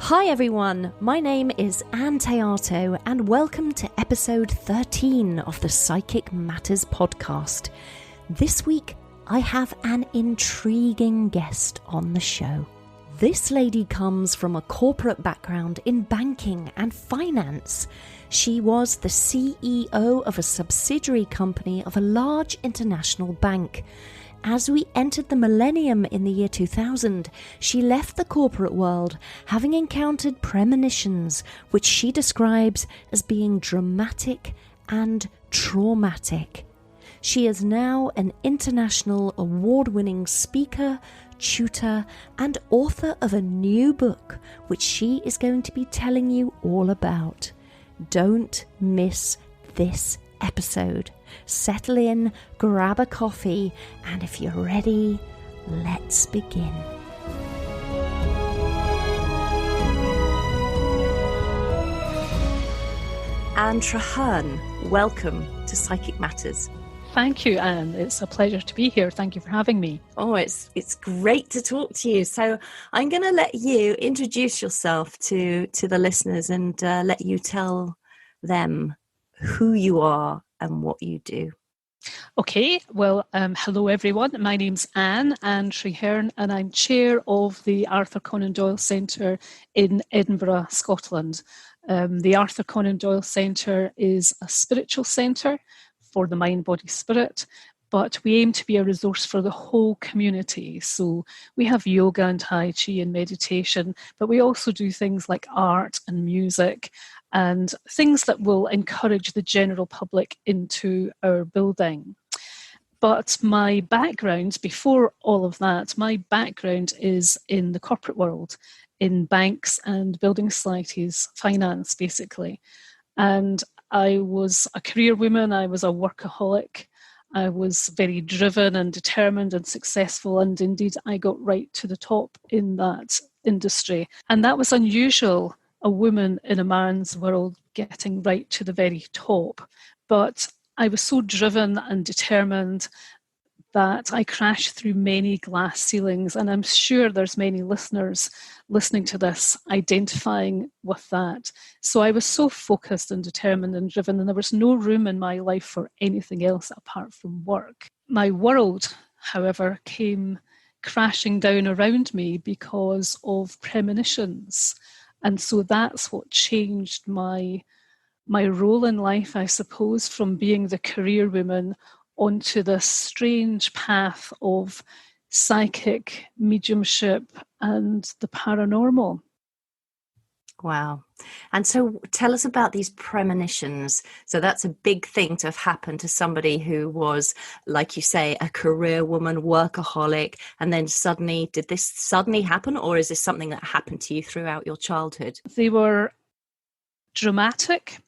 Hi everyone, my name is Ann Théato and welcome to episode 13 of the Psychic Matters podcast. This week I have an intriguing guest on the show. This lady comes from a corporate background in banking and finance. She was the CEO of a subsidiary company of a large international bank. As we entered the Millennium in the year 2000, she left the corporate world, having encountered premonitions, which she describes as being dramatic and traumatic. She is now an international award-winning speaker, tutor, and author of a new book, which she is going to be telling you all about. Don't miss this episode. Settle in, grab a coffee, and if you're ready, let's begin. Ann Treherne, welcome to Psychic Matters. Thank you, Anne. It's a pleasure to be here. Thank you for having me. Oh, it's great to talk to you. So I'm going to let you introduce yourself to the listeners and let you tell them who you are and what you do. Okay, well, hello everyone. My name's Ann Treherne, and I'm chair of the Arthur Conan Doyle Centre in Edinburgh, Scotland. The Arthur Conan Doyle Centre is a spiritual centre for the mind, body, spirit, but we aim to be a resource for the whole community. So we have yoga and Tai Chi and meditation, but we also do things like art and music and things that will encourage the general public into our building. But my background, before all of that, my background is in the corporate world, in banks and building societies, finance basically. And I was a career woman, I was a workaholic, I was very driven and determined and successful, and indeed I got right to the top in that industry. And that was unusual, a woman in a man's world getting right to the very top. But I was so driven and determined that I crashed through many glass ceilings, and I'm sure there's many listeners listening to this identifying with that. So I was so focused and determined and driven, and there was no room in my life for anything else apart from work. My world, however, came crashing down around me because of premonitions. And so that's what changed my role in life, I suppose, from being the career woman onto this strange path of psychic mediumship and the paranormal. Wow. And so tell us about these premonitions. So that's a big thing to have happened to somebody who was, like you say, a career woman, workaholic, and then suddenly, did this suddenly happen, or is this something that happened to you throughout your childhood? They were dramatic,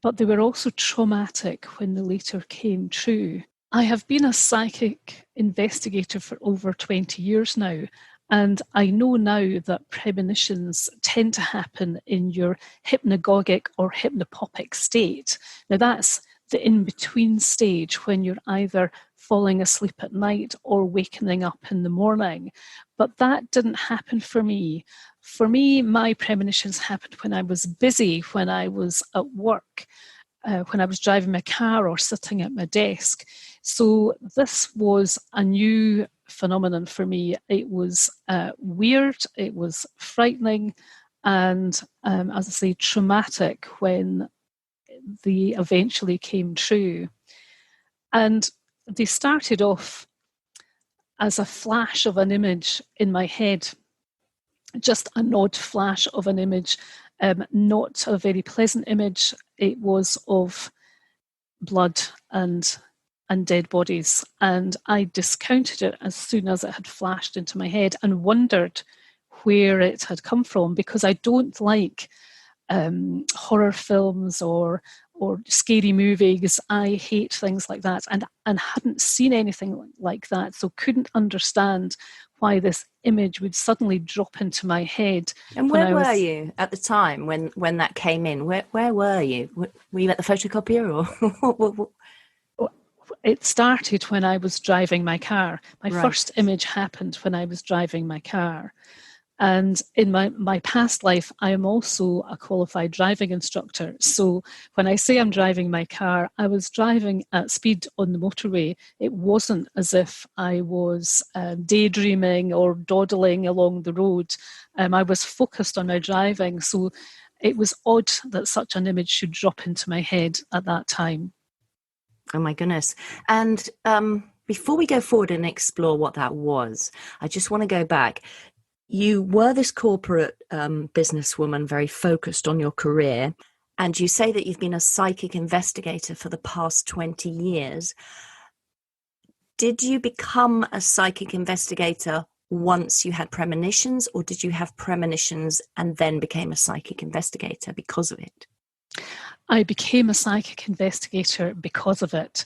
but they were also traumatic when they later came true. I have been a psychic investigator for over 20 years now, and I know now that premonitions tend to happen in your hypnagogic or hypnopopic state. Now that's the in-between stage when you're either falling asleep at night or waking up in the morning. But that didn't happen for me. For me, my premonitions happened when I was busy, when I was at work, when I was driving my car or sitting at my desk. So this was a new phenomenon for me. It was weird, it was frightening, and as I say, traumatic when they eventually came true. And they started off as a flash of an image in my head, just an odd flash of an image, not a very pleasant image. It was of blood and dead bodies, and I discounted it as soon as it had flashed into my head and wondered where it had come from, because I don't like horror films or scary movies. I hate things like that, and hadn't seen anything like that, so couldn't understand why this image would suddenly drop into my head. And where were you at the time when that came in? Where were you? Were you at the photocopier or? It started when I was driving my car. My first image happened when I was driving my car. And in my past life, I am also a qualified driving instructor. So when I say I'm driving my car, I was driving at speed on the motorway. It wasn't as if I was daydreaming or dawdling along the road. I was focused on my driving. So it was odd that such an image should drop into my head at that time. Oh my goodness. And before we go forward and explore what that was, I just want to go back. You were this corporate businesswoman, very focused on your career, and you say that you've been a psychic investigator for the past 20 years. Did you become a psychic investigator once you had premonitions, or did you have premonitions and then became a psychic investigator because of it? I became a psychic investigator because of it,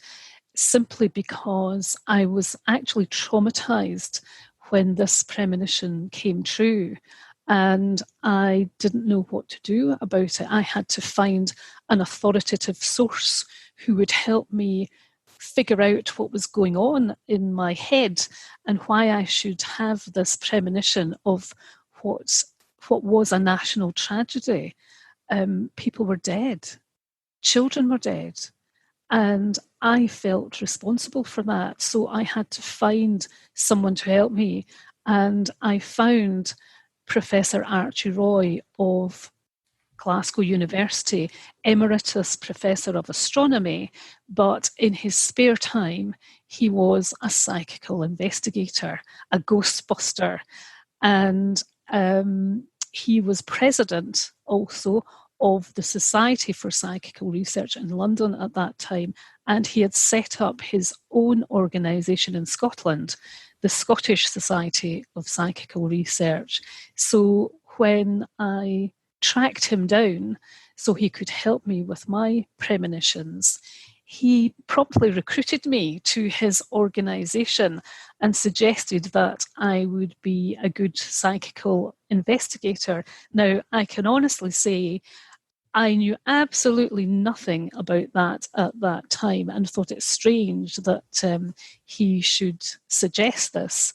simply because I was actually traumatized when this premonition came true, and I didn't know what to do about it. I had to find an authoritative source who would help me figure out what was going on in my head and why I should have this premonition of what was a national tragedy. People were dead. Children were dead. And I felt responsible for that. So I had to find someone to help me. And I found Professor Archie Roy of Glasgow University, Emeritus Professor of Astronomy, but in his spare time, he was a psychical investigator, a ghostbuster. And he was president also of the Society for Psychical Research in London at that time, and he had set up his own organisation in Scotland, the Scottish Society of Psychical Research. So when I tracked him down so he could help me with my premonitions, he promptly recruited me to his organisation and suggested that I would be a good psychical investigator. Now, I can honestly say I knew absolutely nothing about that at that time and thought it strange that he should suggest this.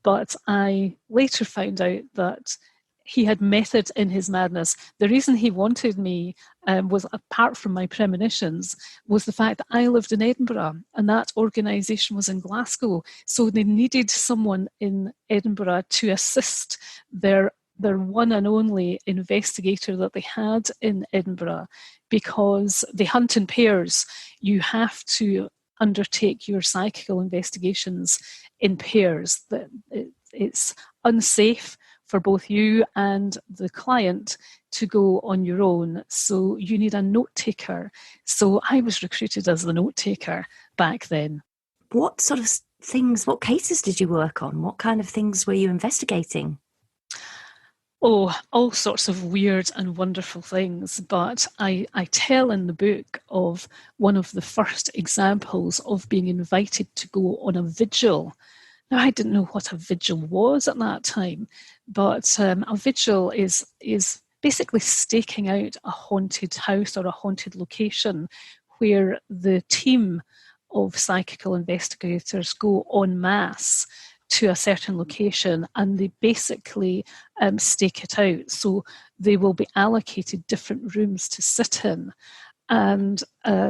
But I later found out that he had method in his madness. The reason he wanted me was, apart from my premonitions, was the fact that I lived in Edinburgh and that organisation was in Glasgow. So they needed someone in Edinburgh to assist their one and only investigator that they had in Edinburgh, because they hunt in pairs. You have to undertake your psychical investigations in pairs. It's unsafe for both you and the client to go on your own. So you need a note taker. So I was recruited as the note taker back then. What sort of things, what cases did you work on? What kind of things were you investigating? Oh, all sorts of weird and wonderful things. But I tell in the book of one of the first examples of being invited to go on a vigil. Now, I didn't know what a vigil was at that time, but a vigil is basically staking out a haunted house or a haunted location where the team of psychical investigators go en masse to a certain location, and they basically stake it out. So they will be allocated different rooms to sit in. And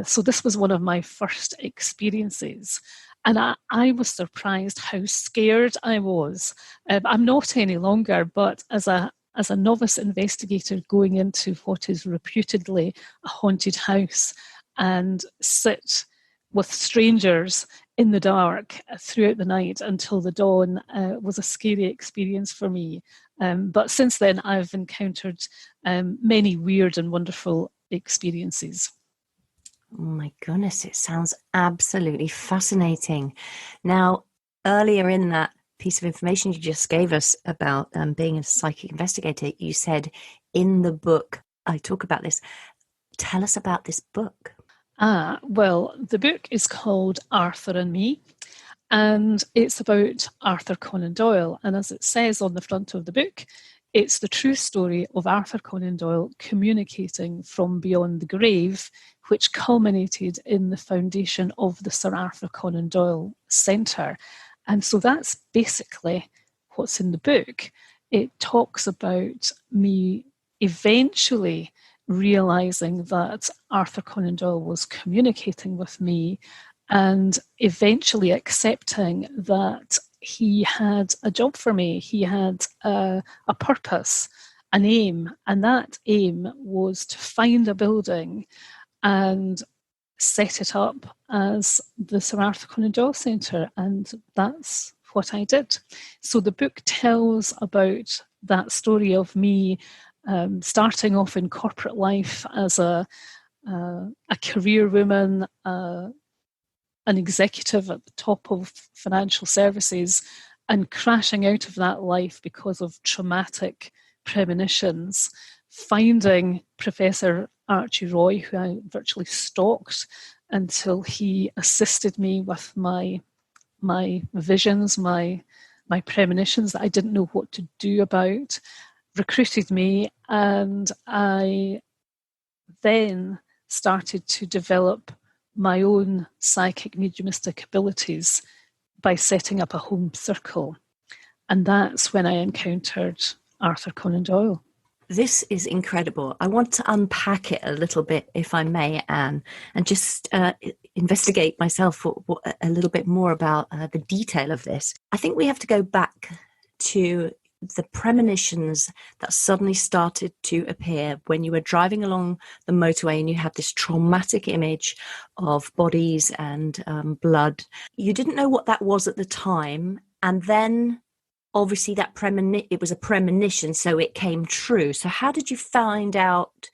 so this was one of my first experiences. And I was surprised how scared I was. I'm not any longer, but as a novice investigator going into what is reputedly a haunted house and sit with strangers in the dark throughout the night until the dawn was a scary experience for me. But since then, I've encountered many weird and wonderful experiences. Oh my goodness, it sounds absolutely fascinating. Now, earlier in that piece of information you just gave us about being a psychic investigator, you said in the book, I talk about this. Tell us about this book. Well, the book is called Arthur and Me, and it's about Arthur Conan Doyle. And as it says on the front of the book, it's the true story of Arthur Conan Doyle communicating from beyond the grave, which culminated in the foundation of the Sir Arthur Conan Doyle Centre. And so that's basically what's in the book. it talks about me eventually realising that Arthur Conan Doyle was communicating with me, and eventually accepting that he had a job for me. He had a purpose, an aim, and that aim was to find a building and set it up as the Sir Arthur Conan Doyle Centre, and that's what I did. So the book tells about that story of me starting off in corporate life as a career woman, an executive at the top of financial services, and crashing out of that life because of traumatic premonitions, finding Professor Archie Roy, who I virtually stalked until he assisted me with my visions, my premonitions that I didn't know what to do about, recruited me, and I then started to develop my own psychic mediumistic abilities by setting up a home circle. And that's when I encountered Arthur Conan Doyle. This is incredible. I want to unpack it a little bit, if I may, Anne, and just investigate myself a little bit more about the detail of this. I think we have to go back to the premonitions that suddenly started to appear when you were driving along the motorway and you had this traumatic image of bodies and blood. You didn't know what that was at the time, and then obviously that it was a premonition, so it came true. So how did you find out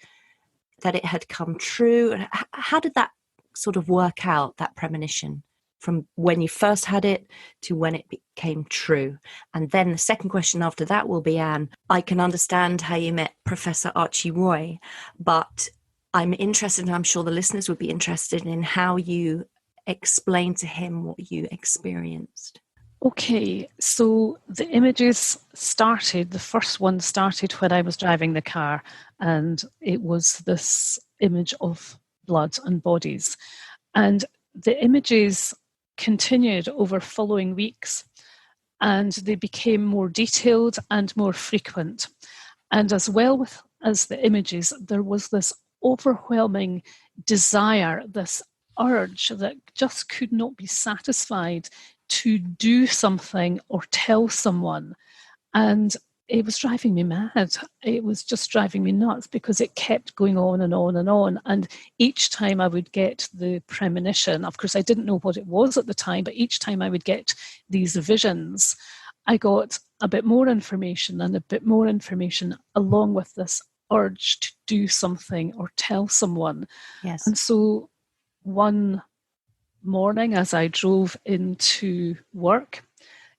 that it had come true? How did that sort of work out, that premonition, from when you first had it to when it became true? And then the second question after that will be, Anne, I can understand how you met Professor Archie Roy, but I'm interested, and I'm sure the listeners would be interested in how you explained to him what you experienced. Okay, so the images started, the first one started when I was driving the car, and it was this image of blood and bodies. And the images continued over following weeks, and they became more detailed and more frequent. And as well as the images, there was this overwhelming desire, this urge that just could not be satisfied to do something or tell someone. And it was driving me mad. It was just driving me nuts because it kept going on and on and on. And each time I would get the premonition, of course, I didn't know what it was at the time, but each time I would get these visions, I got a bit more information and a bit more information, along with this urge to do something or tell someone. Yes. And so one morning, as I drove into work,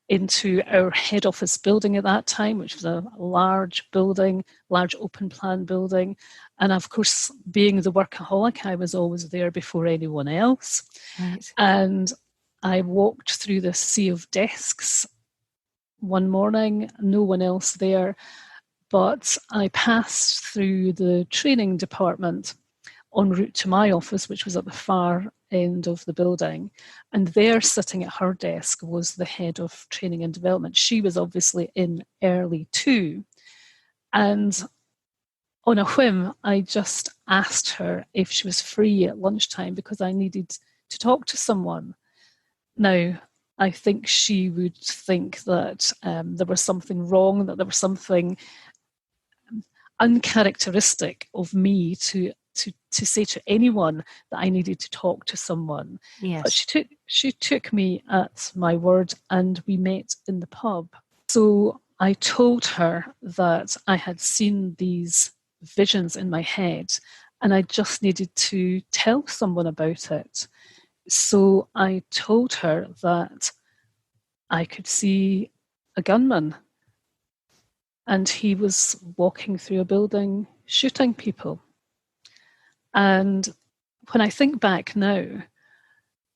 into our head office building at that time, which was a large building, large open plan building. And of course, being the workaholic, I was always there before anyone else. Right. And I walked through this sea of desks one morning, no one else there, but I passed through the training department en route to my office, which was at the far end of the building. And there, sitting at her desk, was the head of training and development. She was obviously in early too. And on a whim, I just asked her if she was free at lunchtime because I needed to talk to someone. Now, I think she would think that there was something wrong, that there was something uncharacteristic of me to say to anyone that I needed to talk to someone. Yes. But she took me at my word, and we met in the pub. So I told her that I had seen these visions in my head and I just needed to tell someone about it. So I told her that I could see a gunman and he was walking through a building shooting people. And when I think back now,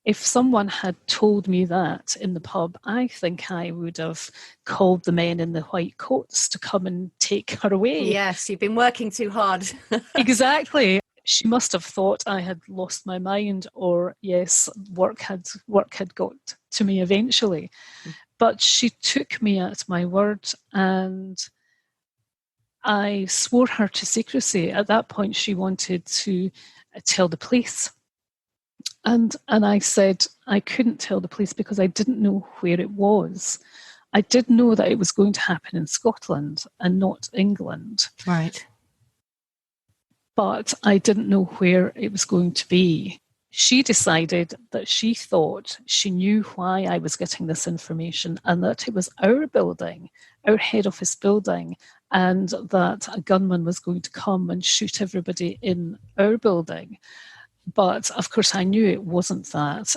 if someone had told me that in the pub, I think I would have called the men in the white coats to come and take her away. Yes, you've been working too hard. Exactly. She must have thought I had lost my mind, or yes, work had got to me eventually. But she took me at my word, and I swore her to secrecy. At that point, she wanted to tell the police. And I said I couldn't tell the police because I didn't know where it was. I did know that it was going to happen in Scotland and not England. Right. But I didn't know where it was going to be. She decided that she thought she knew why I was getting this information and that it was our building, our head office building, and that a gunman was going to come and shoot everybody in our building. But of course, I knew it wasn't that.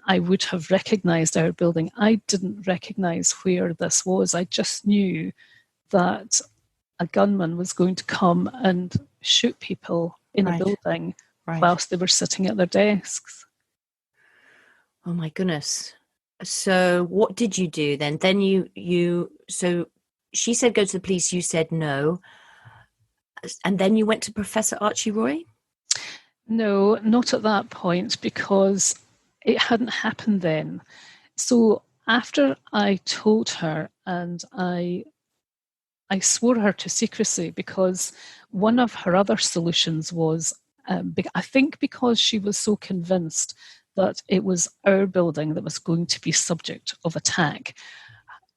I would have recognised our building. I didn't recognise where this was. I just knew that a gunman was going to come and shoot people in a building whilst they were sitting at their desks. Oh my goodness. So what did you do then? Then so she said go to the police, you said no. And then you went to Professor Archie Roy? No, not at that point, because it hadn't happened then. So after I told her, and I swore her to secrecy, because one of her other solutions was, I think because she was so convinced that it was our building that was going to be subject of attack,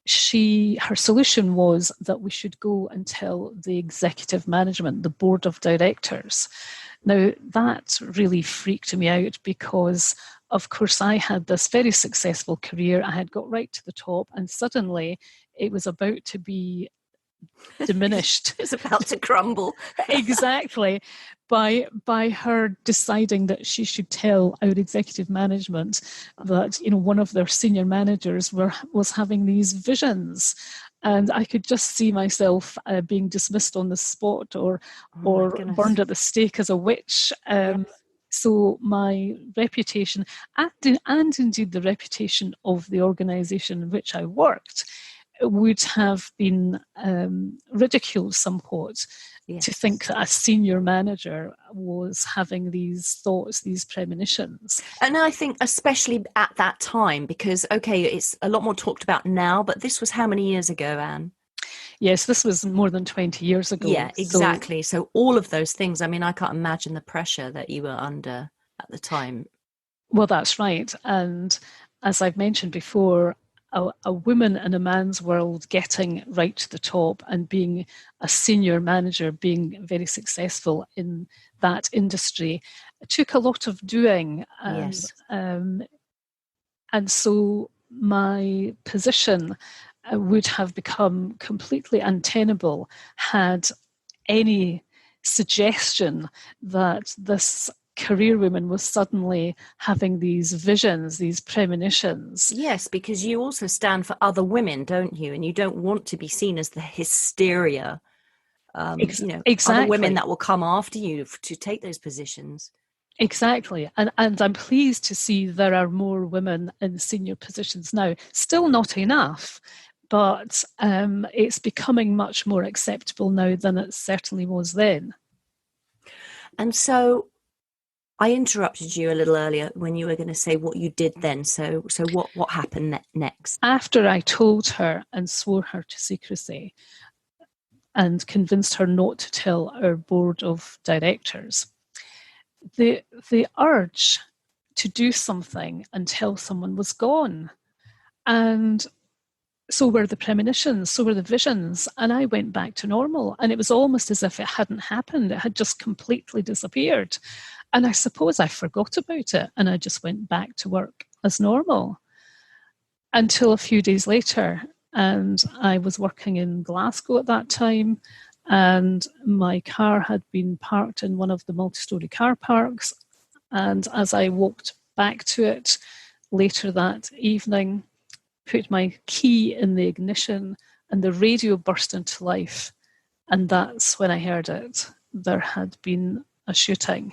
her solution was that we should go and tell the executive management, the board of directors. Now, that really freaked me out because, of course, I had this very successful career. I had got right to the top, and suddenly it was about to be diminished. It's about to crumble. Exactly. By her deciding that she should tell our executive management that, one of their senior managers was having these visions. And I could just see myself being dismissed on the spot or burned at the stake as a witch. So my reputation, and indeed the reputation of the organisation in which I worked, would have been ridiculed somewhat. Yes. To think that a senior manager was having these thoughts, these premonitions. And I think especially at that time, because, okay, it's a lot more talked about now, but this was how many years ago, Anne? Yes, this was more than 20 years ago. Yeah, exactly. So all of those things, I mean, I can't imagine the pressure that you were under at the time. Well, that's right. And as I've mentioned before, a woman in a man's world getting right to the top and being a senior manager, being very successful in that industry, it took a lot of doing. Yes. And so my position would have become completely untenable had any suggestion that this career woman was suddenly having these visions, these premonitions. Yes, because you also stand for other women, don't you? And you don't want to be seen as the hysteria, exactly. Other women that will come after you to take those positions. Exactly. And I'm pleased to see there are more women in senior positions now. Still not enough, but it's becoming much more acceptable now than it certainly was then. And so I interrupted you a little earlier when you were going to say what you did then. So what happened next? After I told her and swore her to secrecy and convinced her not to tell our board of directors, the urge to do something and tell someone was gone. And so were the premonitions, so were the visions, and I went back to normal. And it was almost as if it hadn't happened. It had just completely disappeared. And I suppose I forgot about it, and I just went back to work as normal until a few days later. And I was working in Glasgow at that time, and my car had been parked in one of the multi-storey car parks. And as I walked back to it later that evening, put my key in the ignition, and the radio burst into life. And that's when I heard it. There had been a shooting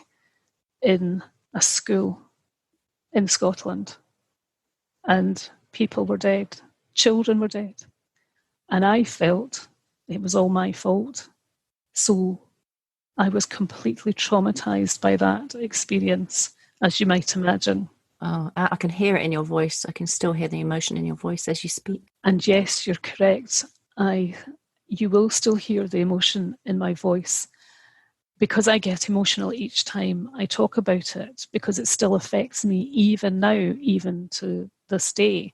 in a school in Scotland, and people were dead, children were dead. And I felt it was all my fault. So I was completely traumatized by that experience, as you might imagine. Oh, I can hear it in your voice. I can still hear the emotion in your voice as you speak. And yes, you're correct. You will still hear the emotion in my voice, because I get emotional each time I talk about it, because it still affects me even now, even to this day.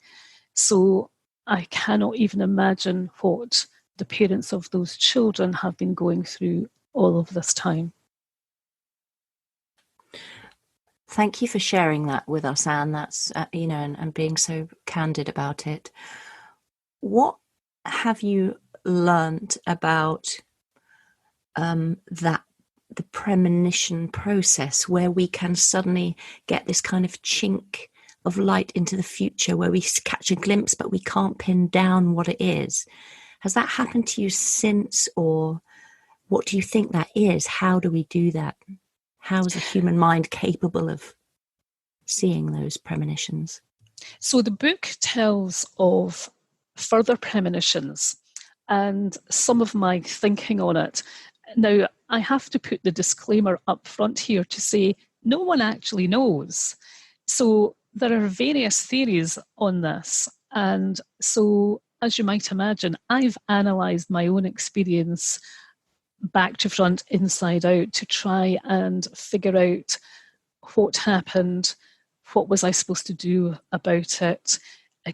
So I cannot even imagine what the parents of those children have been going through all of this time. Thank you for sharing that with us, Anne. That's, and being so candid about it. What have you learnt about the premonition process, where we can suddenly get this kind of chink of light into the future, where we catch a glimpse, but we can't pin down what it is? Has that happened to you since, or what do you think that is? How do we do that? How is the human mind capable of seeing those premonitions? So the book tells of further premonitions and some of my thinking on it. Now, I have to put the disclaimer up front here to say no one actually knows. So there are various theories on this. And so, as you might imagine, I've analysed my own experience back to front, inside out, to try and figure out what happened, what was I supposed to do about it.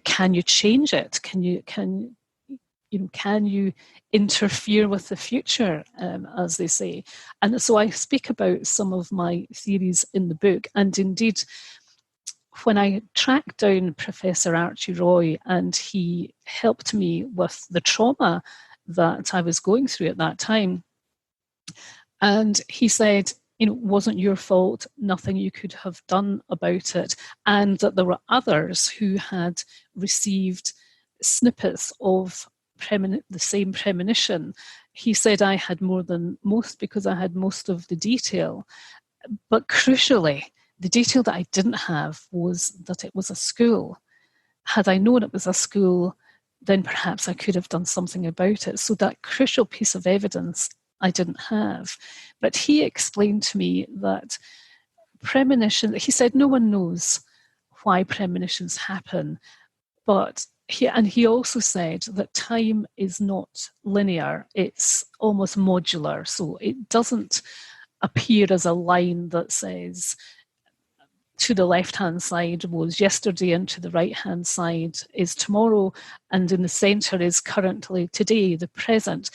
Can you change it? Can you interfere with the future, as they say? And so I speak about some of my theories in the book. And indeed, when I tracked down Professor Archie Roy, and he helped me with the trauma that I was going through at that time, and he said, it wasn't your fault, nothing you could have done about it, and that there were others who had received snippets of the same premonition. He said I had more than most because I had most of the detail. But crucially, the detail that I didn't have was that it was a school. Had I known it was a school, then perhaps I could have done something about it. So that crucial piece of evidence I didn't have. But he explained to me that he said no one knows why premonitions happen, but he also said that time is not linear, it's almost modular. So it doesn't appear as a line that says to the left-hand side was yesterday and to the right-hand side is tomorrow, and in the centre is currently today, the present.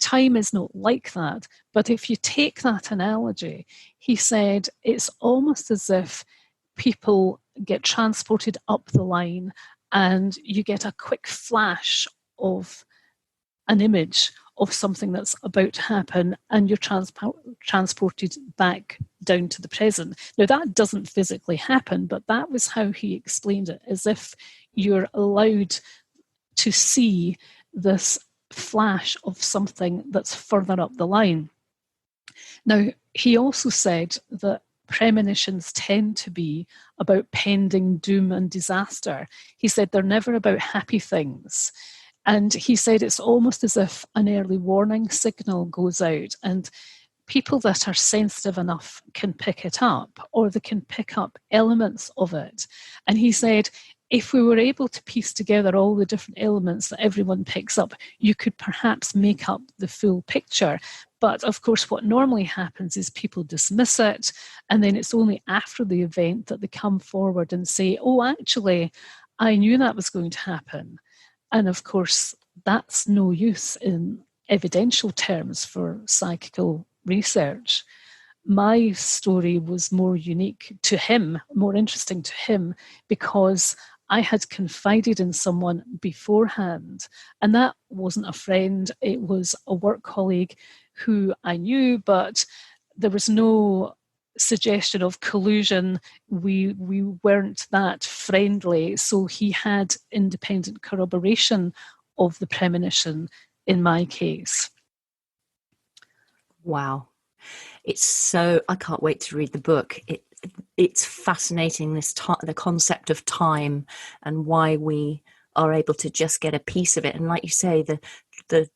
Time is not like that. But if you take that analogy, he said it's almost as if people get transported up the line and you get a quick flash of an image of something that's about to happen, and you're transported back down to the present. Now, that doesn't physically happen, but that was how he explained it, as if you're allowed to see this flash of something that's further up the line. Now, he also said that premonitions tend to be about pending doom and disaster. He said they're never about happy things. And he said it's almost as if an early warning signal goes out, and people that are sensitive enough can pick it up, or they can pick up elements of it. And he said, if we were able to piece together all the different elements that everyone picks up, you could perhaps make up the full picture. But of course, what normally happens is people dismiss it, and then it's only after the event that they come forward and say, oh, actually, I knew that was going to happen. And of course, that's no use in evidential terms for psychical research. My story was more unique to him, more interesting to him, because I had confided in someone beforehand. And that wasn't a friend, it was a work colleague who I knew, but there was no suggestion of collusion. We weren't that friendly. So he had independent corroboration of the premonition in my case. Wow. I can't wait to read the book. It's fascinating, the concept of time and why we are able to just get a piece of it. And like you say, the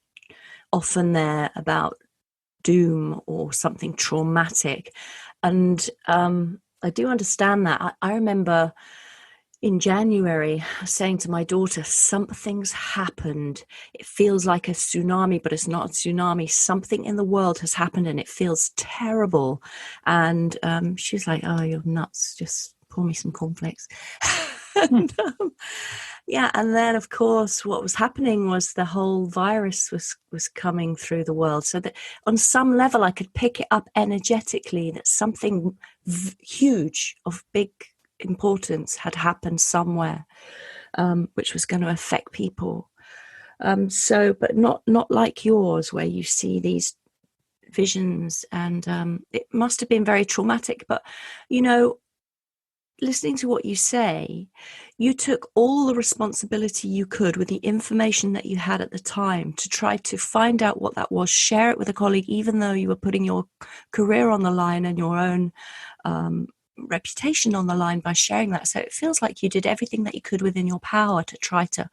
often they're about doom or something traumatic. And I do understand that. I remember in January saying to my daughter, something's happened. It feels like a tsunami, but it's not a tsunami. Something in the world has happened and it feels terrible. And she was like, oh, you're nuts. Just pour me some cornflakes. and, yeah. And then, of course, what was happening was the whole virus was coming through the world. So that on some level, I could pick it up energetically that something huge of big importance had happened somewhere, which was going to affect people. But not like yours, where you see these visions, and it must have been very traumatic. But, listening to what you say, you took all the responsibility you could with the information that you had at the time to try to find out what that was, share it with a colleague, even though you were putting your career on the line and your own reputation on the line by sharing that. So it feels like you did everything that you could within your power to try to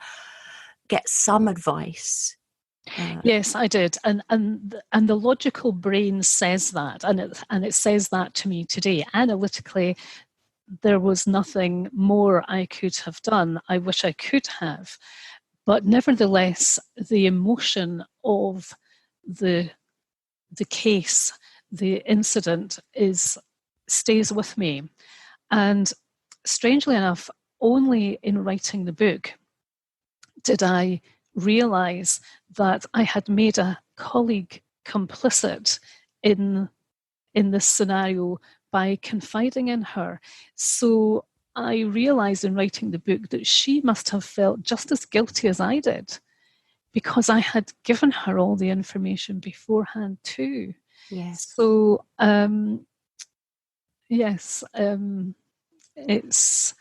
get some advice. Yes, I did, and the logical brain says that, and it says that to me today. Analytically, there was nothing more I could have done. I wish I could have, but nevertheless, the emotion of the case, the incident, stays with me. And strangely enough, only in writing the book did I realize that I had made a colleague complicit in this scenario by confiding in her. So I realized in writing the book that she must have felt just as guilty as I did, because I had given her all the information beforehand too. Yes. So yes, it's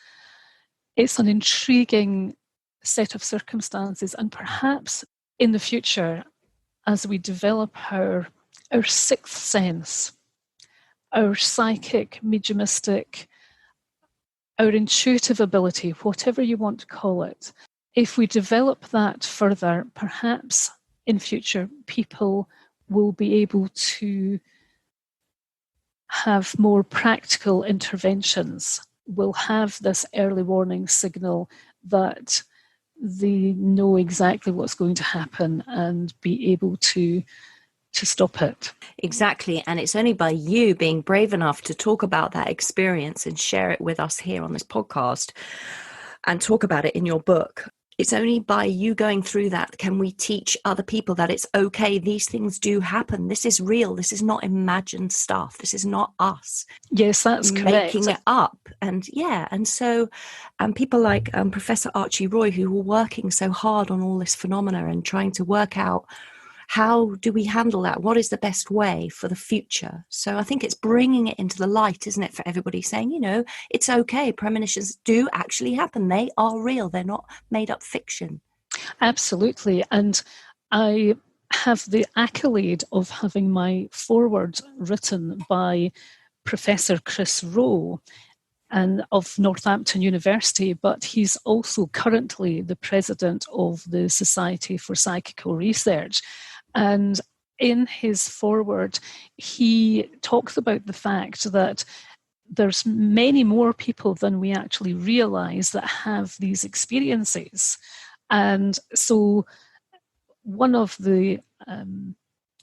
an intriguing set of circumstances, and perhaps in the future, as we develop our sixth sense, our psychic, mediumistic, our intuitive ability, whatever you want to call it, if we develop that further, perhaps in future people will be able to have more practical interventions, will have this early warning signal that they know exactly what's going to happen and be able to stop it. Exactly. And it's only by you being brave enough to talk about that experience and share it with us here on this podcast and talk about it in your book. It's only by you going through that can we teach other people that it's okay. These things do happen. This is real. This is not imagined stuff. This is not us. Yes, that's making correct. it up. And so people like Professor Archie Roy, who were working so hard on all this phenomena and trying to work out how do we handle that? What is the best way for the future? So I think it's bringing it into the light, isn't it, for everybody, saying, it's okay. Premonitions do actually happen. They are real. They're not made up fiction. Absolutely. And I have the accolade of having my foreword written by Professor Chris Rowe and of Northampton University, but he's also currently the president of the Society for Psychical Research. And in his foreword, he talks about the fact that there's many more people than we actually realize that have these experiences. And so one of the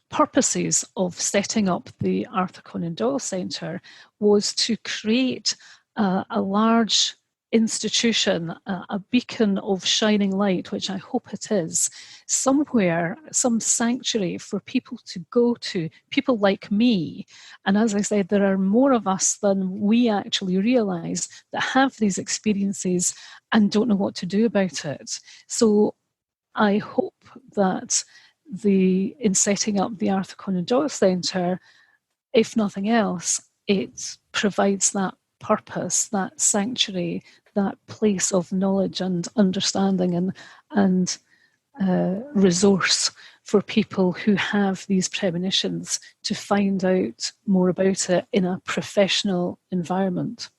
purposes of setting up the Arthur Conan Doyle Centre was to create a large institution, a beacon of shining light, which I hope it is, somewhere, some sanctuary for people to go to, people like me. And as I said, there are more of us than we actually realise that have these experiences and don't know what to do about it. So I hope that in setting up the Arthur Conan Doyle Centre, if nothing else, it provides that purpose, that sanctuary, that place of knowledge and understanding and resource for people who have these premonitions to find out more about it in a professional environment.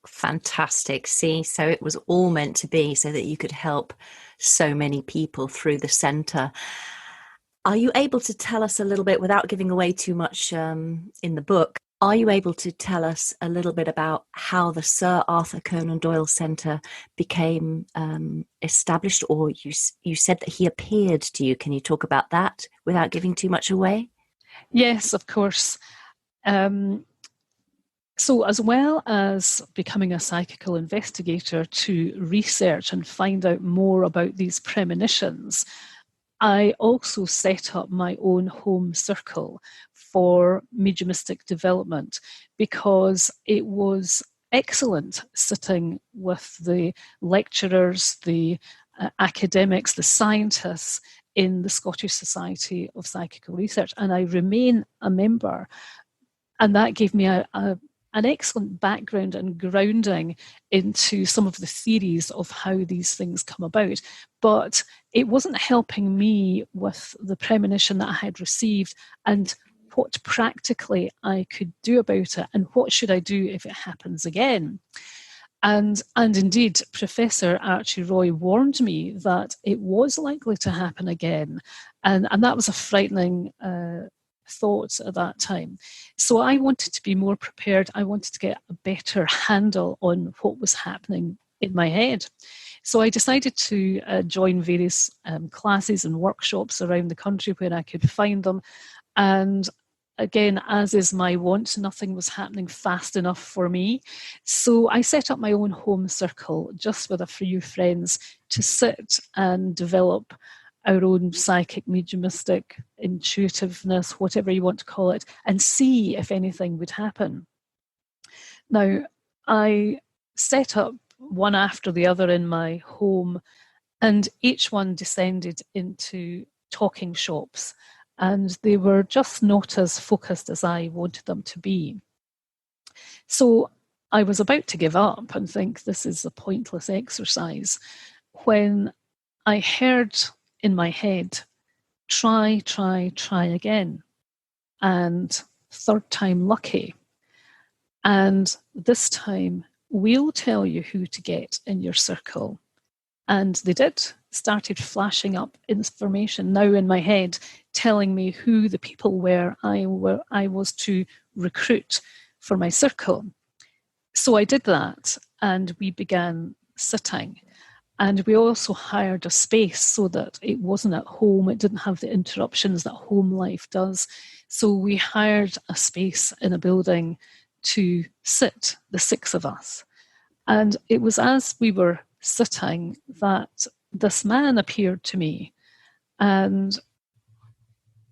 Fantastic. See, so it was all meant to be so that you could help so many people through the centre. Are you able to tell us a little bit, without giving away too much in the book, Are you able to tell us a little bit about how the Sir Arthur Conan Doyle Centre became established, or you said that he appeared to you? Can you talk about that without giving too much away? Yes, of course. So as well as becoming a psychical investigator to research and find out more about these premonitions, I also set up my own home circle for mediumistic development, because it was excellent sitting with the lecturers, the academics, the scientists in the Scottish Society of Psychical Research, and I remain a member. And that gave me an excellent background and grounding into some of the theories of how these things come about. But it wasn't helping me with the premonition that I had received and what practically I could do about it, and what should I do if it happens again. And indeed, Professor Archie Roy warned me that it was likely to happen again. And that was a frightening thought at that time. So I wanted to be more prepared. I wanted to get a better handle on what was happening in my head. So I decided to join various classes and workshops around the country where I could find them. And again, as is my wont, nothing was happening fast enough for me. So I set up my own home circle just with a few friends to sit and develop our own psychic, mediumistic, intuitiveness, whatever you want to call it, and see if anything would happen. Now, I set up one after the other in my home, and each one descended into talking shops, and they were just not as focused as I wanted them to be. So I was about to give up and think this is a pointless exercise when I heard in my head, try again, and third time lucky. And this time we'll tell you who to get in your circle. And they did, started flashing up information now in my head, telling me who the people were I was to recruit for my circle. So I did that, and we began sitting. And we also hired a space so that it wasn't at home. It didn't have the interruptions that home life does. So we hired a space in a building to sit, the six of us. And it was as we were sitting that this man appeared to me. And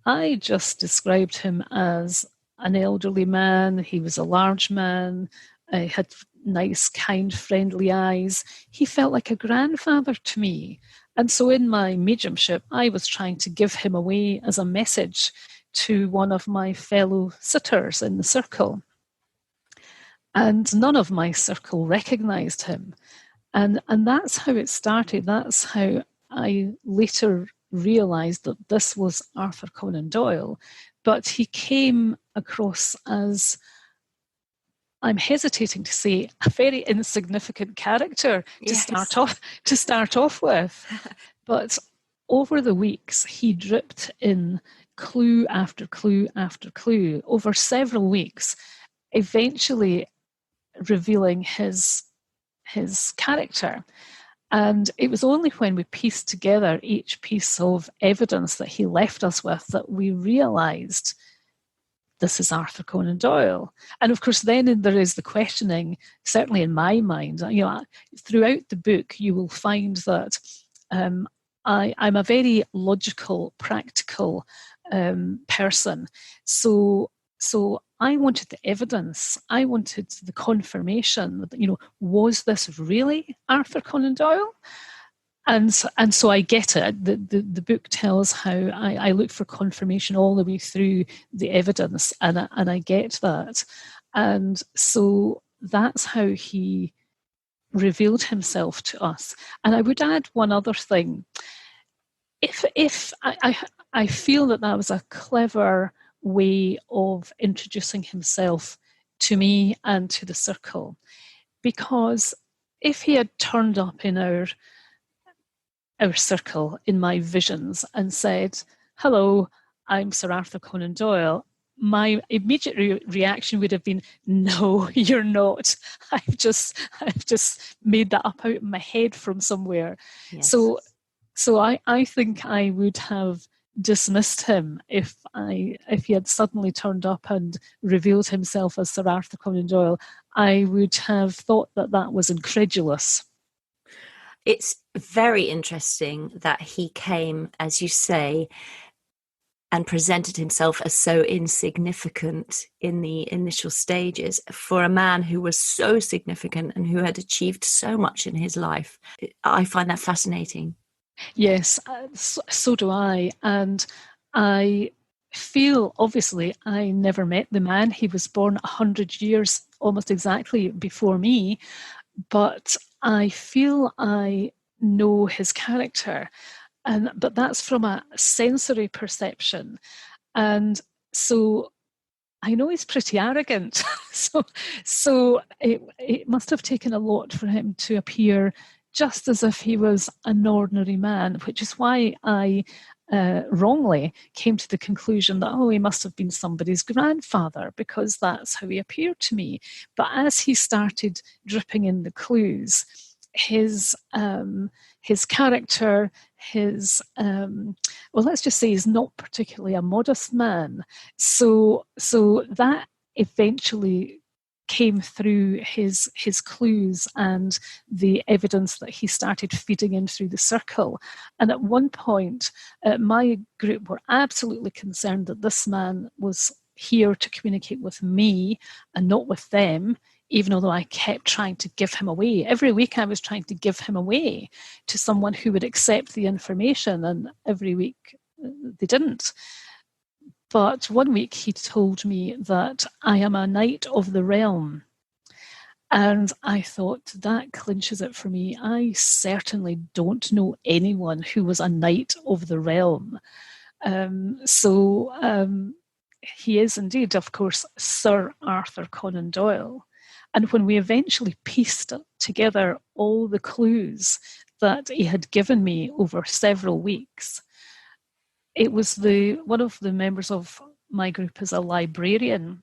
I just described him as an elderly man. He was a large man. He had nice, kind, friendly eyes. He felt like a grandfather to me. And so in my mediumship, I was trying to give him away as a message to one of my fellow sitters in the circle. And none of my circle recognized him. And that's how it started. That's how I later realized that this was Arthur Conan Doyle. But he came across as, I'm hesitating to say, a very insignificant character to start off with. But over the weeks, he dripped in clue after clue after clue over several weeks, eventually revealing his character. And it was only when we pieced together each piece of evidence that he left us with that we realised this is Arthur Conan Doyle. And of course, then there is the questioning, certainly in my mind. Throughout the book, you will find that I'm a very logical, practical person. So I wanted the evidence. I wanted the confirmation that, was this really Arthur Conan Doyle? And so I get it. The book tells how I look for confirmation all the way through the evidence, and I get that. And so that's how he revealed himself to us. And I would add one other thing. If I feel that was a clever way of introducing himself to me and to the circle, because if he had turned up in our circle in my visions and said, "Hello, I'm Sir Arthur Conan Doyle," my immediate reaction would have been, no, you're not. I've just made that up out of my head from somewhere. Yes. So I think I would have dismissed him if he had suddenly turned up and revealed himself as Sir Arthur Conan Doyle. I would have thought that was incredulous. It's very interesting that he came, as you say, and presented himself as so insignificant in the initial stages for a man who was so significant and who had achieved so much in his life. I find that fascinating. Yes, so do I. And I feel, obviously, I never met the man. He was born 100 years almost exactly before me. But I feel I know his character. But that's from a sensory perception. And so I know he's pretty arrogant. so it must have taken a lot for him to appear just as if he was an ordinary man, which is why I wrongly came to the conclusion that, he must have been somebody's grandfather, because that's how he appeared to me. But as he started dripping in the clues, his character, let's just say he's not particularly a modest man. So that eventually came through his clues and the evidence that he started feeding in through the circle. And at one point, my group were absolutely concerned that this man was here to communicate with me and not with them, even though I kept trying to give him away. Every week I was trying to give him away to someone who would accept the information, and every week they didn't. But one week he told me that I am a knight of the realm. And I thought, that clinches it for me. I certainly don't know anyone who was a knight of the realm. He is indeed, of course, Sir Arthur Conan Doyle. And when we eventually pieced together all the clues that he had given me over several weeks, it was one of the members of my group is a librarian,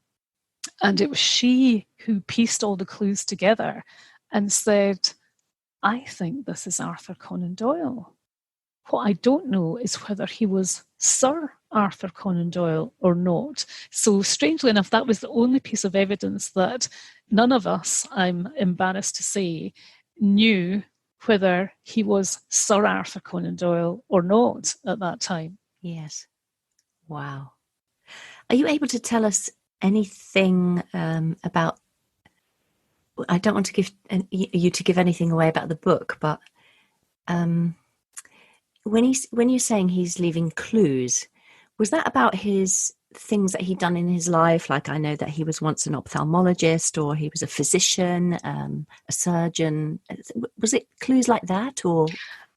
and it was she who pieced all the clues together and said, I think this is Arthur Conan Doyle. What I don't know is whether he was Sir Arthur Conan Doyle or not. So strangely enough, that was the only piece of evidence that none of us, I'm embarrassed to say, knew whether he was Sir Arthur Conan Doyle or not at that time. Yes. Wow. Are you able to tell us anything about, I don't want to give you to give anything away about the book, but when you're saying he's leaving clues, was that about his things that he'd done in his life? Like, I know that he was once an ophthalmologist, or he was a physician, a surgeon. Was it clues like that, or?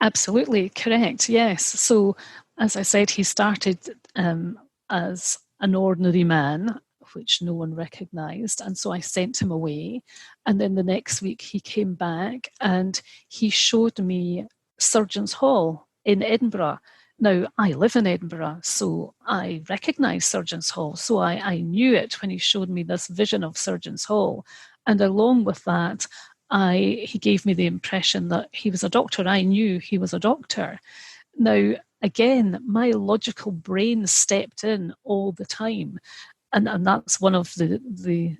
Absolutely correct. Yes. So, as I said, he started as an ordinary man, which no one recognised, and so I sent him away. And then the next week he came back and he showed me Surgeons' Hall in Edinburgh. Now, I live in Edinburgh, so I recognise Surgeons' Hall. So I knew it when he showed me this vision of Surgeons' Hall. And along with that, he gave me the impression that he was a doctor. I knew he was a doctor. Now, again, my logical brain stepped in all the time. And that's one of the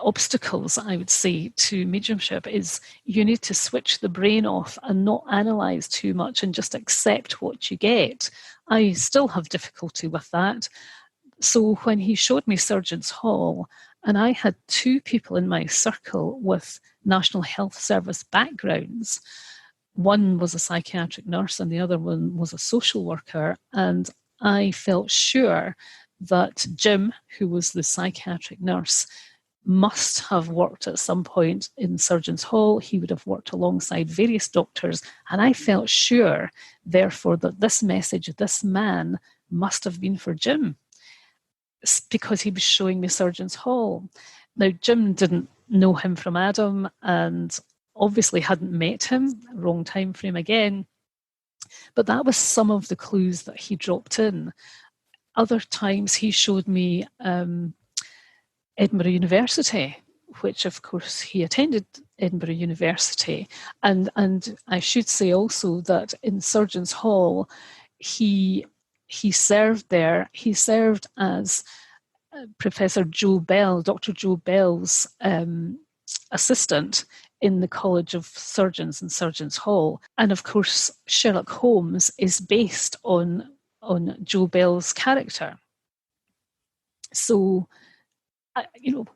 obstacles, I would say, to mediumship is you need to switch the brain off and not analyse too much and just accept what you get. I still have difficulty with that. So when he showed me Surgeons' Hall, and I had two people in my circle with National Health Service backgrounds, one was a psychiatric nurse and the other one was a social worker, and I felt sure that Jim, who was the psychiatric nurse, must have worked at some point in Surgeons' Hall. He would have worked alongside various doctors, and I felt sure, therefore, that this message, this man, must have been for Jim, because he was showing me Surgeons' Hall. Now, Jim didn't know him from Adam and obviously hadn't met him, wrong time frame again, but that was some of the clues that he dropped in. other times he showed me Edinburgh University, which of course he attended Edinburgh University. And I should say also that in Surgeons Hall, he served there. He served as Professor Joe Bell, Dr. Joe Bell's assistant in the College of Surgeons in Surgeons Hall. And of course, Sherlock Holmes is based on Joe Bell's character. So,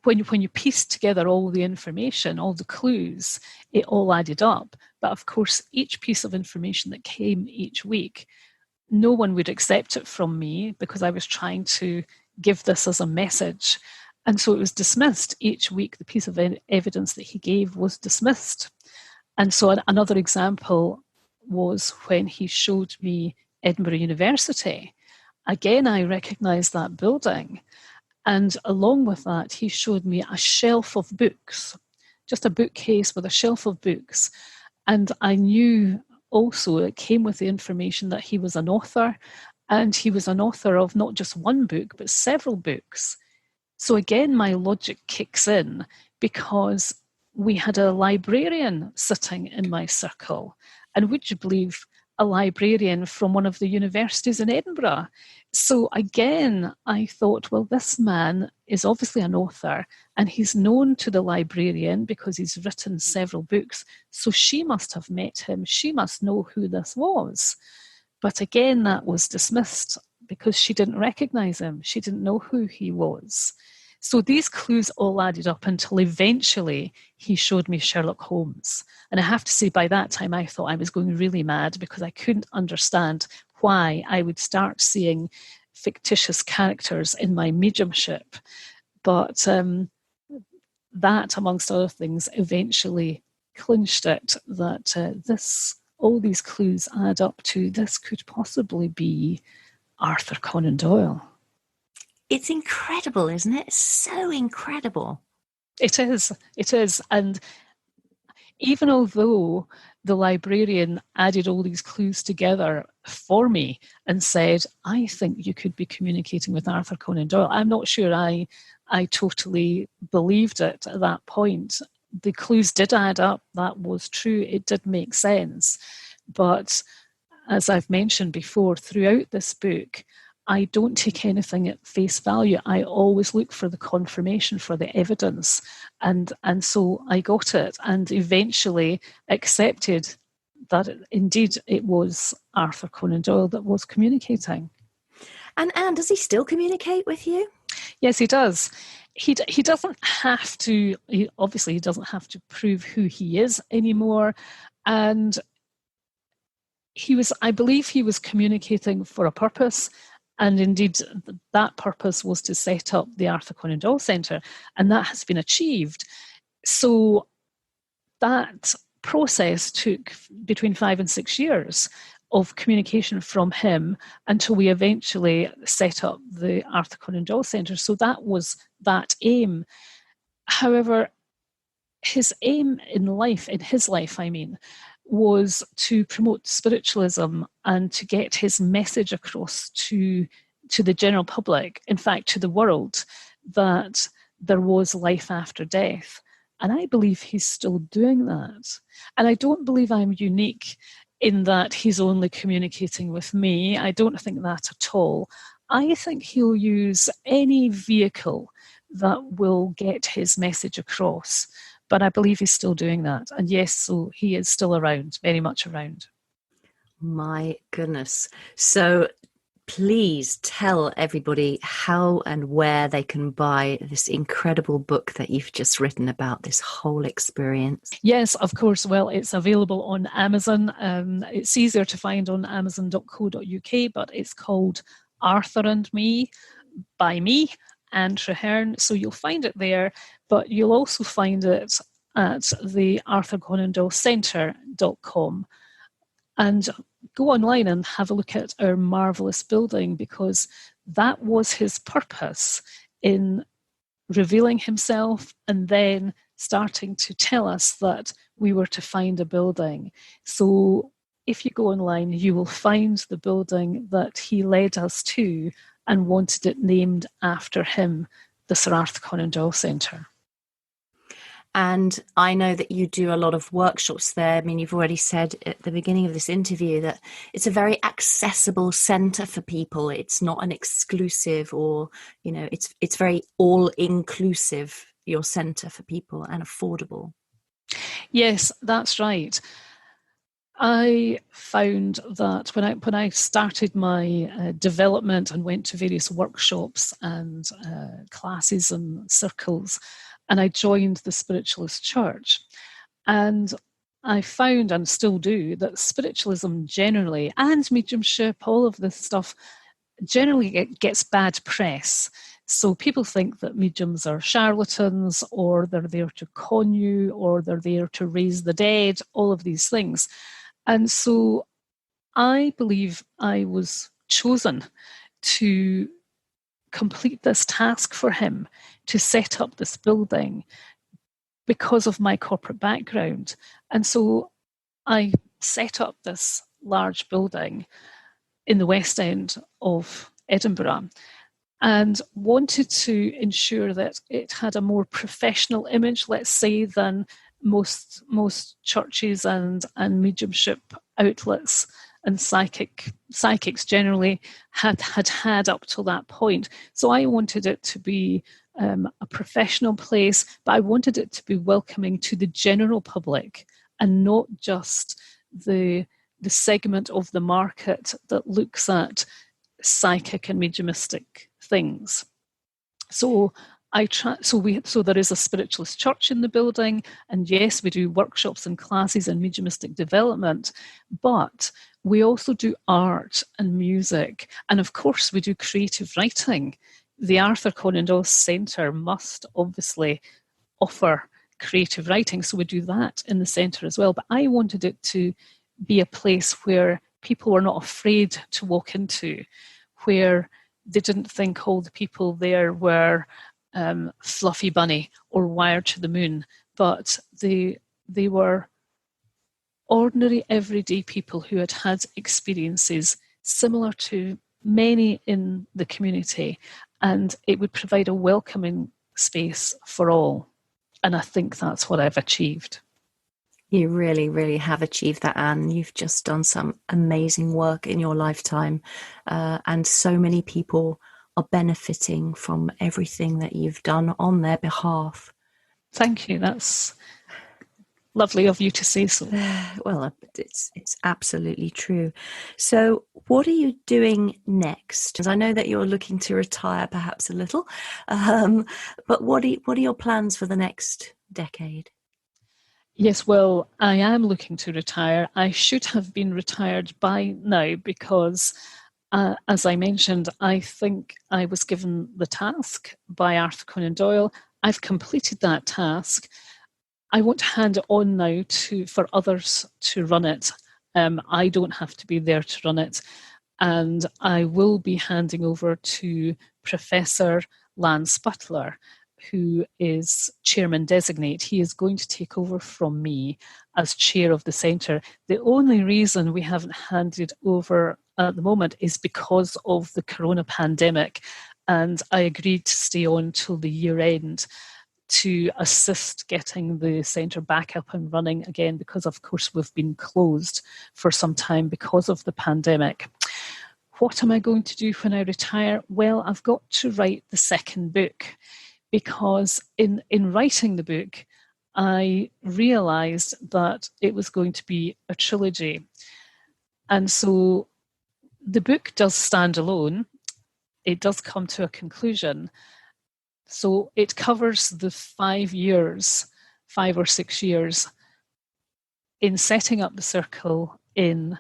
when you piece together all the information, all the clues, it all added up. But of course, each piece of information that came each week, no one would accept it from me because I was trying to give this as a message. And so it was dismissed. Each week, the piece of evidence that he gave was dismissed. And so another example was when he showed me Edinburgh University. Again, I recognised that building. And along with that, he showed me a shelf of books, just a bookcase with a shelf of books. And I knew also it came with the information that he was an author, and he was an author of not just one book, but several books. So again, my logic kicks in because we had a librarian sitting in my circle. And would you believe, a librarian from one of the universities in Edinburgh? So again, I thought, well, this man is obviously an author and he's known to the librarian because he's written several books. So she must have met him. She must know who this was. But again, that was dismissed because she didn't recognise him. She didn't know who he was. So these clues all added up until eventually he showed me Sherlock Holmes. And I have to say, by that time, I thought I was going really mad because I couldn't understand why I would start seeing fictitious characters in my mediumship. But that, amongst other things, eventually clinched it that all these clues add up to this could possibly be Arthur Conan Doyle. It's incredible, isn't it? It's so incredible. It is. And even although the librarian added all these clues together for me and said, I think you could be communicating with Arthur Conan Doyle, I'm not sure I totally believed it at that point. The clues did add up. That was true. It did make sense. But as I've mentioned before, throughout this book, I don't take anything at face value. I always look for the confirmation, for the evidence. And so I got it and eventually accepted that indeed it was Arthur Conan Doyle that was communicating. And Anne, does he still communicate with you? Yes, he does. He doesn't have to, obviously he doesn't have to prove who he is anymore. And I believe he was communicating for a purpose. And indeed, that purpose was to set up the Arthur Conan Doyle Centre, and that has been achieved. So that process took between 5 and 6 years of communication from him until we eventually set up the Arthur Conan Doyle Centre. So that was that aim. However, his aim in his life, was to promote spiritualism and to get his message across to the general public, in fact, to the world, that there was life after death. And I believe he's still doing that. And I don't believe I'm unique in that he's only communicating with me. I don't think that at all. I think he'll use any vehicle that will get his message across. But I believe he's still doing that. And yes, so he is still around, very much around. My goodness. So please tell everybody how and where they can buy this incredible book that you've just written about this whole experience. Yes, of course. Well, it's available on Amazon. It's easier to find on amazon.co.uk, but it's called Arthur and Me by me, Ann Treherne. So you'll find it there, but you'll also find it at the arthurconandoylecenter.com. And go online and have a look at our marvellous building, because that was his purpose in revealing himself and then starting to tell us that we were to find a building. So if you go online, you will find the building that he led us to and wanted it named after him, the Sir Arthur Conan Doyle Centre. And I know that you do a lot of workshops there. I mean, you've already said at the beginning of this interview that it's a very accessible centre for people. It's not an exclusive, or, you know, it's very all-inclusive, your centre for people, and affordable. Yes, that's right. I found that when I started my development and went to various workshops and classes and circles, and I joined the Spiritualist Church, and I found, and still do, that spiritualism generally, and mediumship, all of this stuff, generally gets bad press. So people think that mediums are charlatans, or they're there to con you, or they're there to raise the dead, all of these things. And so I believe I was chosen to complete this task for him, to set up this building, because of my corporate background. And so I set up this large building in the West End of Edinburgh, and wanted to ensure that it had a more professional image, let's say, than most churches and mediumship outlets and psychics generally had up till that point. So I wanted it to be a professional place, but I wanted it to be welcoming to the general public, and not just the segment of the market that looks at psychic and mediumistic things. So so there is a spiritualist church in the building, and yes, we do workshops and classes and mediumistic development, but we also do art and music, and of course we do creative writing. The Arthur Conan Doyle Centre must obviously offer creative writing, so we do that in the centre as well. But I wanted it to be a place where people were not afraid to walk into, where they didn't think all the people there were fluffy bunny or wired to the moon, but they were ordinary, everyday people who had had experiences similar to many in the community, and it would provide a welcoming space for all. And I think that's what I've achieved. You really, really have achieved that, Anne. You've just done some amazing work in your lifetime, and so many people are benefiting from everything that you've done on their behalf. Thank you. That's lovely of you to say so. Well, it's absolutely true. So what are you doing next? Because I know that you're looking to retire perhaps a little, but what are your plans for the next decade? Yes, well, I am looking to retire. I should have been retired by now because, as I mentioned, I think I was given the task by Arthur Conan Doyle. I've completed that task. I want to hand it on now for others to run it. I don't have to be there to run it. And I will be handing over to Professor Lance Butler, who is chairman designate. He is going to take over from me as chair of the centre. The only reason we haven't handed over at the moment is because of the corona pandemic, and I agreed to stay on till the year end to assist getting the centre back up and running again, because of course we've been closed for some time because of the pandemic. What am I going to do when I retire? Well, I've got to write the second book, because in writing the book, I realised that it was going to be a trilogy. And so the book does stand alone. It does come to a conclusion. So it covers the 5 or 6 years in setting up the circle, in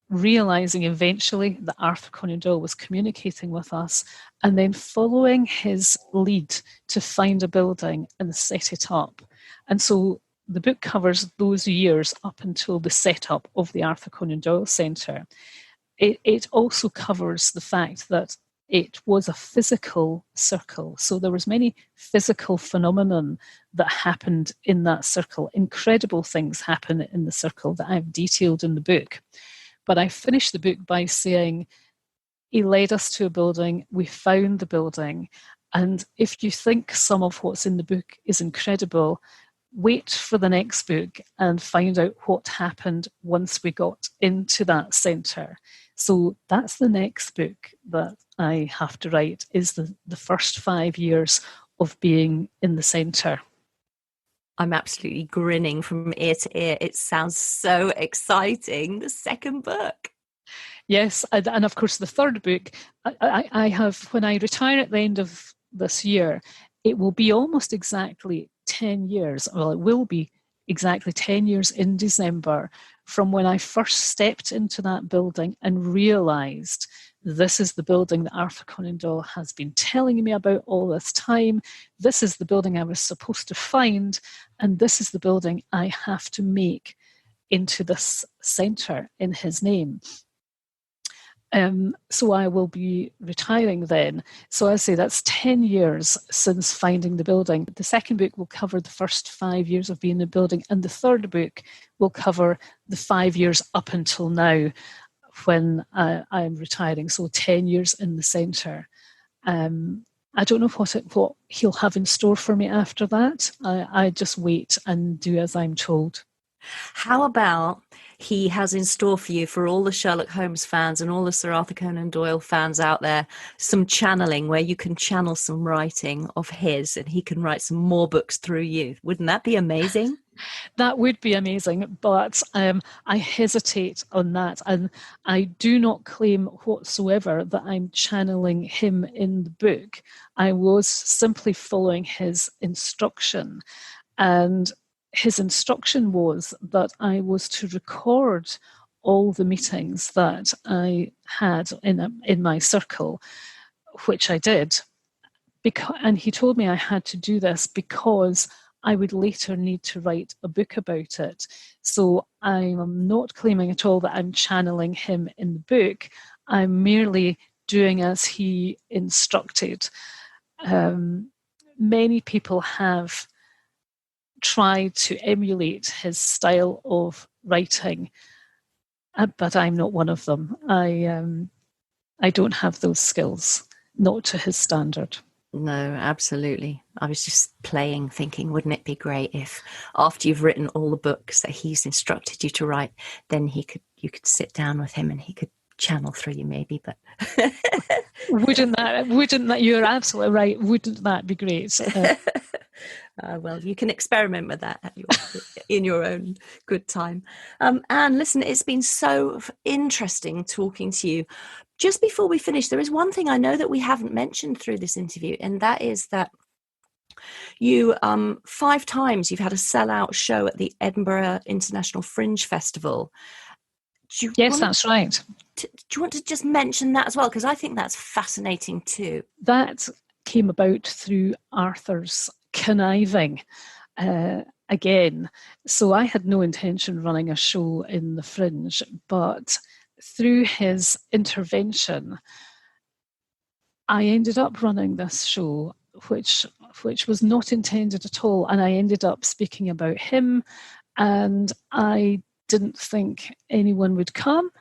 realising eventually that Arthur Conan Doyle was communicating with us, and then following his lead to find a building and set it up. And so the book covers those years up until the setup of the Arthur Conan Doyle Centre. It also covers the fact that it was a physical circle. So there was many physical phenomenon that happened in that circle. Incredible things happen in the circle that I've detailed in the book. But I finished the book by saying he led us to a building. We found the building. And if you think some of what's in the book is incredible, wait for the next book and find out what happened once we got into that centre. So that's the next book that I have to write, is the first 5 years of being in the centre. I'm absolutely grinning from ear to ear. It sounds so exciting, the second book. Yes, and of course the third book, I have, when I retire at the end of this year, it will be almost exactly 10 years. Well, it will be exactly 10 years in December from when I first stepped into that building and realised this is the building that Arthur Conan Doyle has been telling me about all this time. This is the building I was supposed to find, and this is the building I have to make into this centre in his name. So I will be retiring then. So I say that's 10 years since finding the building. The second book will cover the first 5 years of being in the building, and the third book will cover the 5 years up until now when I'm retiring. So 10 years in the centre. I don't know what he'll have in store for me after that. I just wait and do as I'm told. How about he has in store for you, for all the Sherlock Holmes fans and all the Sir Arthur Conan Doyle fans out there, some channeling where you can channel some writing of his and he can write some more books through you. Wouldn't that be amazing? That would be amazing, but I hesitate on that. And I do not claim whatsoever that I'm channeling him in the book. I was simply following his instruction. And his instruction was that I was to record all the meetings that I had in my circle, which I did. And he told me I had to do this because I would later need to write a book about it. So I'm not claiming at all that I'm channeling him in the book. I'm merely doing as he instructed. Many people have tried to emulate his style of writing, but I'm not one of them. I don't have those skills, not to his standard. No, absolutely. I was just thinking, wouldn't it be great if after you've written all the books that he's instructed you to write, then you could sit down with him and he could channel through you maybe, but wouldn't that you're absolutely right, wouldn't that be great? Well, you can experiment with that in your own good time. Anne, listen, it's been so interesting talking to you. Just before we finish, there is one thing I know that we haven't mentioned through this interview, and that is that you 5 times you've had a sellout show at the Edinburgh International Fringe Festival. Yes, that's right. Do you want to just mention that as well? Because I think that's fascinating too. That came about through Arthur's conniving again. So I had no intention of running a show in the Fringe, but through his intervention, I ended up running this show, which was not intended at all. And I ended up speaking about him, and I didn't think anyone would come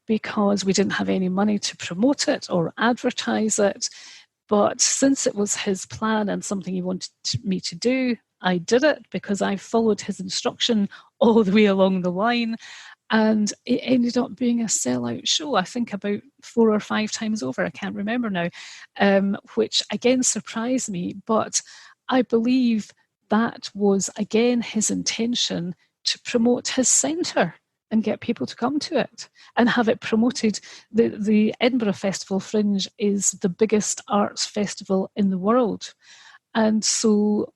because we didn't have any money to promote it or advertise it. But since it was his plan and something he wanted me to do, I did it because I followed his instruction all the way along the line. And it ended up being a sellout show, I think about 4 or 5 times over. I can't remember now, which again surprised me. But I believe that was, again, his intention to promote his centre and get people to come to it and have it promoted. The Edinburgh Festival Fringe is the biggest arts festival in the world. And so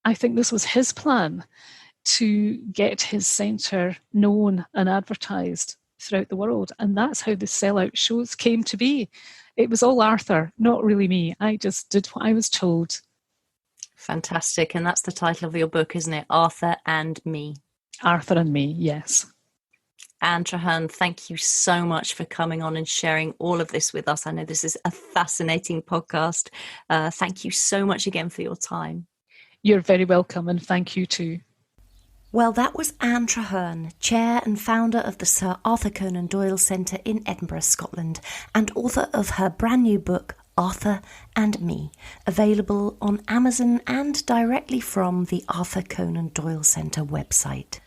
I think this was his plan, to get his centre known and advertised throughout the world. And that's how the sellout shows came to be. It was all Arthur, not really me. I just did what I was told. Fantastic. And that's the title of your book, isn't it? Arthur and Me. Arthur and Me, yes. Ann Treherne, thank you so much for coming on and sharing all of this with us. I know this is a fascinating podcast. Thank you so much again for your time. You're very welcome, and thank you too. Well, that was Ann Treherne, chair and founder of the Sir Arthur Conan Doyle Centre in Edinburgh, Scotland, and author of her brand new book, Arthur and Me, available on Amazon and directly from the Arthur Conan Doyle Centre website.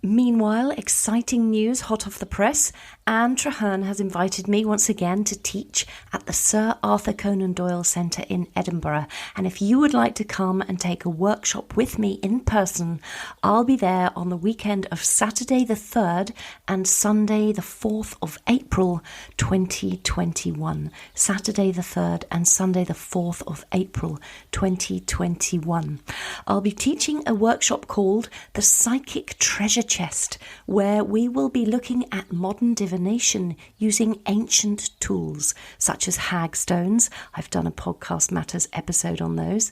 Meanwhile, exciting news hot off the press. Ann Treherne has invited me once again to teach at the Sir Arthur Conan Doyle Centre in Edinburgh. And if you would like to come and take a workshop with me in person, I'll be there on the weekend of Saturday the 3rd and Sunday the 4th of April 2021. Saturday the 3rd and Sunday the 4th of April 2021. I'll be teaching a workshop called The Psychic Treasure Chest, where we will be looking at modern divination using ancient tools such as hagstones. I've done a Podcast Matters episode on those.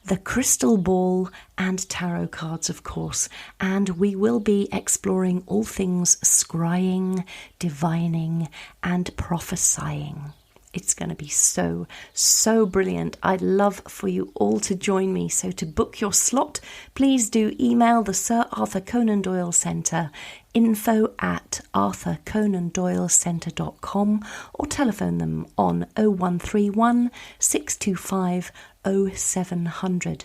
The crystal ball and tarot cards, of course. And we will be exploring all things scrying, divining and prophesying. It's going to be so brilliant. I'd love for you all to join me. So to book your slot, please do email the Sir Arthur Conan Doyle Centre, info@arthurconandoylecentre.com, or telephone them on 0131 625 0700.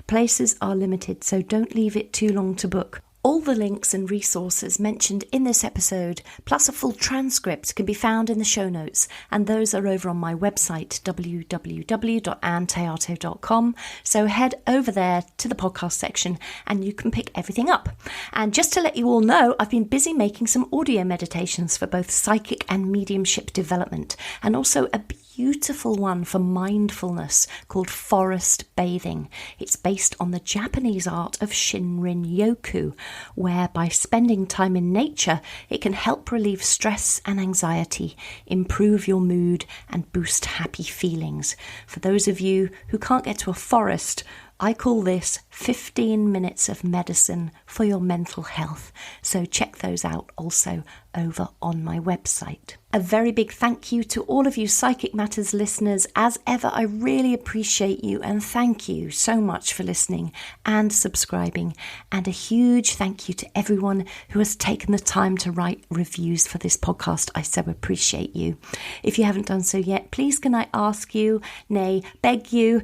Places are limited, so don't leave it too long to book. All the links and resources mentioned in this episode, plus a full transcript, can be found in the show notes, and those are over on my website, www.annthéato.com. So head over there to the podcast section and you can pick everything up. And just to let you all know, I've been busy making some audio meditations for both psychic and mediumship development, and also a beautiful one for mindfulness called Forest Bathing. It's based on the Japanese art of Shinrin-yoku, where by spending time in nature, it can help relieve stress and anxiety, improve your mood and boost happy feelings. For those of you who can't get to a forest, I call this 15 minutes of medicine for your mental health. So check those out also over on my website. A very big thank you to all of you Psychic Matters listeners. As ever, I really appreciate you and thank you so much for listening and subscribing. And a huge thank you to everyone who has taken the time to write reviews for this podcast. I so appreciate you. If you haven't done so yet, please can I ask you, nay, beg you,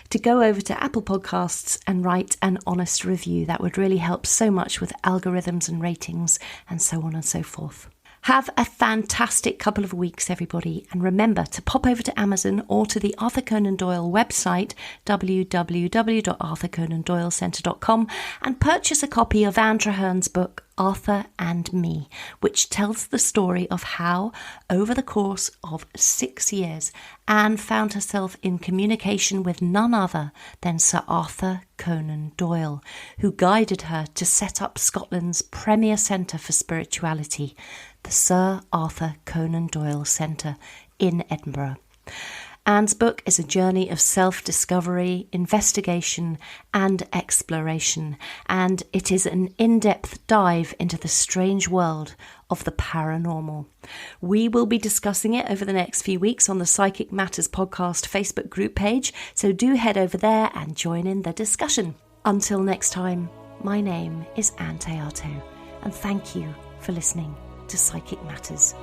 to go over to Apple Podcasts and write an honest review. That would really help so much with algorithms and ratings and so on and so forth. Have a fantastic couple of weeks, everybody. And remember to pop over to Amazon or to the Arthur Conan Doyle website, www.arthurconandoylecentre.com, and purchase a copy of Ann Treherne's book, Arthur and Me, which tells the story of how, over the course of 6 years, Anne found herself in communication with none other than Sir Arthur Conan Doyle, who guided her to set up Scotland's premier centre for spirituality, the Sir Arthur Conan Doyle Centre in Edinburgh. Anne's book is a journey of self-discovery, investigation and exploration, and it is an in-depth dive into the strange world of the paranormal. We will be discussing it over the next few weeks on the Psychic Matters podcast Facebook group page, so do head over there and join in the discussion. Until next time, my name is Ann Théato, and thank you for listening to Psychic Matters.